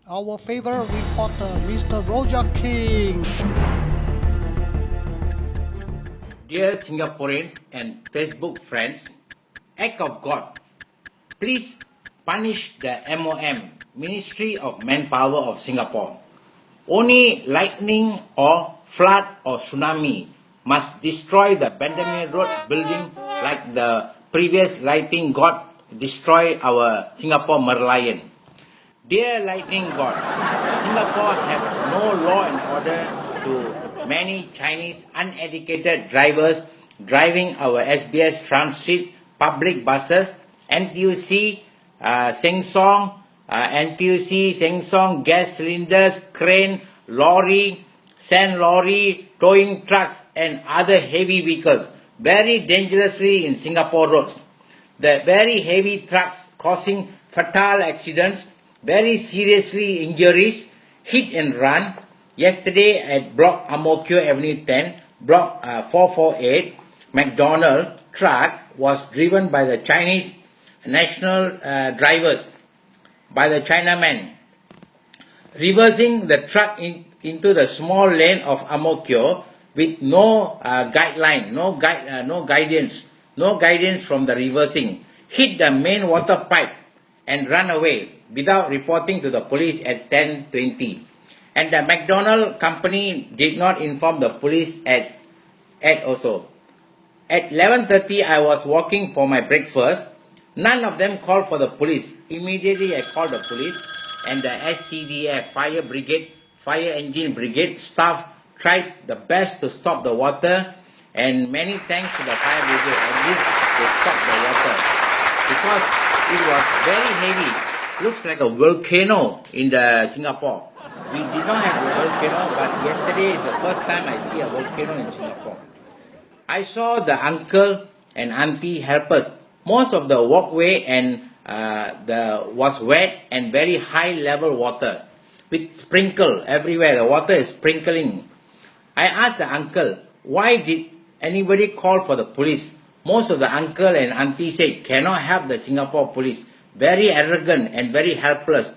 Our favorite reporter, Mr. Roger King. Dear Singaporeans and Facebook friends, act of God, please punish the MOM, Ministry of Manpower of Singapore. Only lightning or flood or tsunami must destroy the Bendemeer Road building like the previous lightning god destroy our Singapore Merlion. Dear lightning god, Singapore has no law and order to many Chinese uneducated drivers driving our SBS transit public buses, NTUC, Sheng Song, NTUC, Sheng Song, gas cylinders, crane, lorry, sand lorry, towing trucks and other heavy vehicles very dangerously in Singapore roads. The very heavy trucks causing fatal accidents, very seriously injuries, hit and run. Yesterday at Block Amokyo Avenue 10, Block 448, McDonald truck was driven by the Chinese national drivers, by the Chinamen, reversing the truck into the small lane of Amokyo with no guideline, no guidance from the reversing, hit the main water pipe and run away without reporting to the police at 10:20. And the McDonald company did not inform the police at also. At 11:30, I was walking for my breakfast. None of them called for the police. Immediately, I called the police and the SCDF, Fire Brigade, Fire Engine Brigade staff tried the best to stop the water. And many thanks to the Fire Brigade. At least they stopped the water because it was very heavy. Looks like a volcano in the Singapore. We did not have a volcano, but yesterday is the first time I see a volcano in Singapore. I saw the uncle and auntie help us. Most of the walkway and the was wet and very high level water with sprinkle everywhere. The water is sprinkling. I asked the uncle, why did anybody call for the police? Most of the uncle and auntie said, cannot help the Singapore police. Very arrogant and very helpless.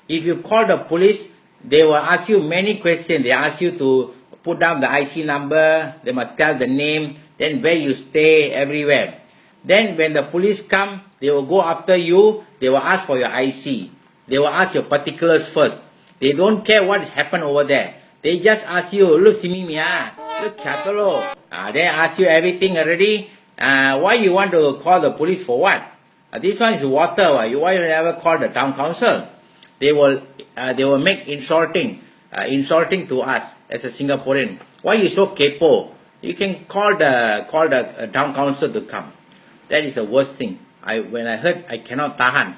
If you call the police, they will ask you many questions. They ask you to put down the IC number, they must tell the name, then where you stay, everywhere. Then when the police come, they will go after you, they will ask for your IC. They will ask your particulars first. They don't care what has happened over there. They just ask you, look, simi mia, look, katalo. They ask you everything already. Why you want to call the police for what? This one is water. Why you never call the town council? They will make insulting to us as a Singaporean. Why you so kepo? You can call the town council to come. That is the worst thing. When I heard, I cannot tahan.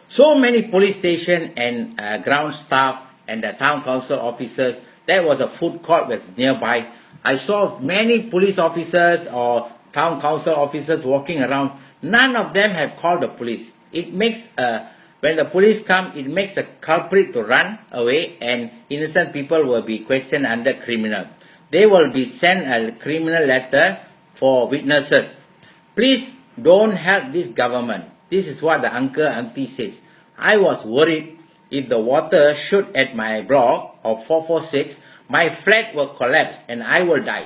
So many police station and ground staff and the town council officers. There was a food court was nearby. I saw many police officers or town council officers walking around. None of them have called the police. It makes when the police come, it makes a culprit to run away, and innocent people will be questioned under criminal. They will be sent a criminal letter for witnesses. Please don't help this government. This is what the uncle auntie says. I was worried if the water shoot at my block of 446, my flat will collapse and I will die.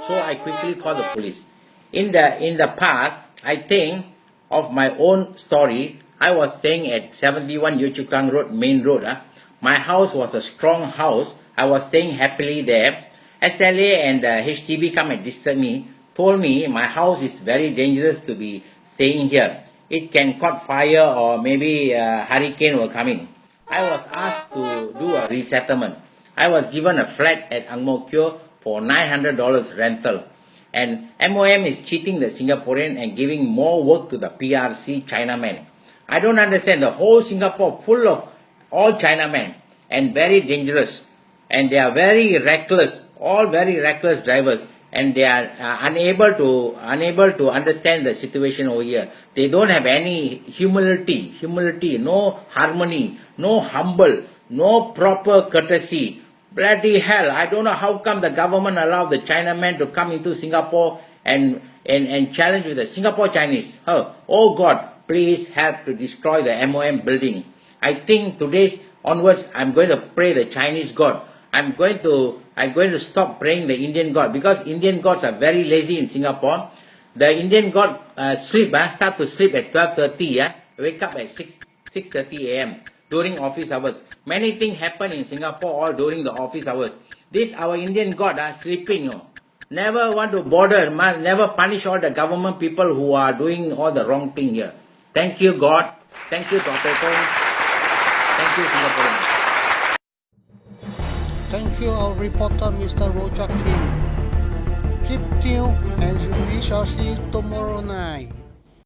So I quickly called the police. In the past, I think of my own story. I was staying at 71 Yio Chu Kang Road, main road. My house was a strong house. I was staying happily there. SLA and HDB come and disturb me, told me my house is very dangerous to be staying here. It can caught fire or maybe a hurricane will come in. I was asked to do a resettlement. I was given a flat at Ang Mo Kio for $900 rental. And MOM is cheating the Singaporean and giving more work to the PRC Chinamen. I don't understand. The whole Singapore full of all Chinamen and very dangerous. And they are very reckless, all very reckless drivers. And they are unable to understand the situation over here. They don't have any humility, no harmony, no humble, no proper courtesy. Bloody hell, I don't know how come the government allowed the Chinamen to come into Singapore and challenge with the Singapore Chinese. Oh God, please help to destroy the MOM building. I think today's onwards, I'm going to pray the Chinese God. I'm going to stop praying the Indian God, because Indian gods are very lazy in Singapore. The Indian God start to sleep at 12:30, wake up at 6:30 a.m. during office hours. Many things happen in Singapore all during the office hours. This our Indian God sleeping. Never want to bother, never punish all the government people who are doing all the wrong thing here. Thank you, God. Thank you, Dr. Tong. Thank you, Singaporeans. Thank you, our reporter, Mr. Rojak Kim. Keep tuned and we shall see you tomorrow night.